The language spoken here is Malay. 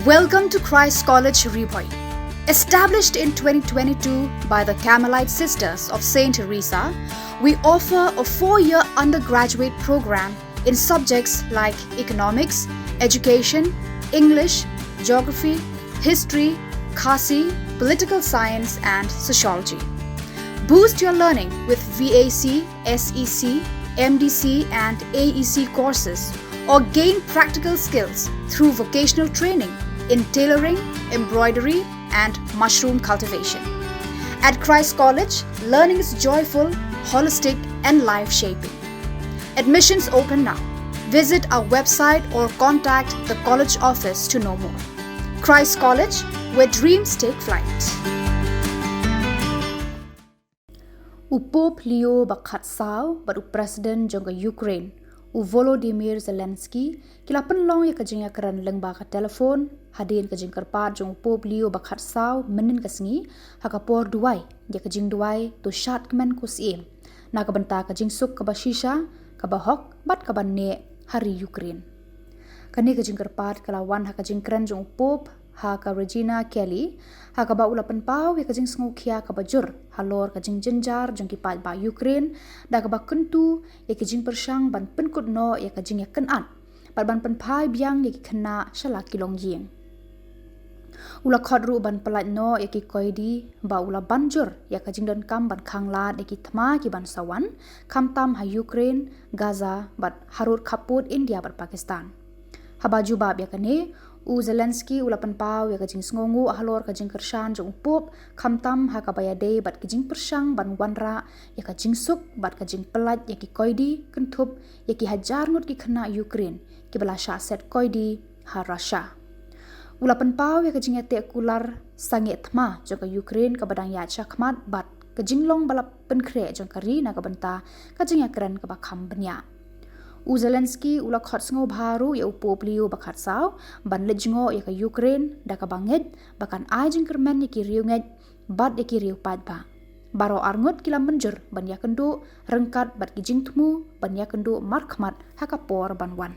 Welcome to Christ College Ripoy. Established in 2022 by the Carmelite Sisters of St. Teresa, we offer a 4-year undergraduate program in subjects like economics, education, English, geography, history, khasi, political science, and sociology. Boost your learning with VAC, SEC, MDC, and AEC courses, or gain practical skills through vocational training in tailoring, embroidery, and mushroom cultivation. At Christ College, learning is joyful, holistic, and life-shaping. Admissions open now. Visit our website or contact the college office to know more. Christ College, where dreams take flight. Upop Leo Bakhatsao, but President Jonga Ukraine, Volodymyr Zelensky, kilapan long ya kajing ya keran Lyngba ka telefon, hadin kajing kerpat jong Upop Leo Bakhatsao menin kasngi, hakapor duai, ya kajing duai, to shat kemen kusim, na kabenta kajing suk kabashisha, kabahok, bat kabanne hari Ukraine. Kani kajing kerpat kalawan hakajing kren jong Upop, haka Regina Kelly, haka ba ulapan pau ya kajing sengukia kabajur, Halor kajing jenjar jong kipat ba Ukraine, da kaba kentu ya kajing persang ban penkut no ya kajing ya kenat, ban penpai biang ya kena shalaki long ying. Ula khodru ban pelat no ya ki koidi ba ula banjur ya kajing Jingdonkam ban khanglat ya ki thma ki ban sawan, kamtam ha Ukraine, Gaza, bat harut kaput India bat Pakistan. Habaju bab ya kane, Zelensky ulapan pau ya kajing sngongu Halor kajing kershan jong Upop kamtam ha kabayade bat kajing persang ban wanra ya kajing suk bat kajing pelat ya ki koidi kentup ya ki hajar ngut ki kena Ukraine ki belasha set koidi ha Russia. Ulapan pau ya kajing ate kular sanget thma jong ka Ukraine ka badang ya chakmat bat kajing long balap penkre jong kari na kabenta kajing ya keren ka bakham benya. Zelensky ula khot sngo baru ya Upop Leo Bakhatsao ban lejngo ya ka Ukraine da ka banget bakan ai jing kermen ya ki riunget bat ya ki riu pat ba baro arngot kila menjur ban ya kendu rengkat bat ki jing thmu ban ya kendu markhmat hakapor ban wan.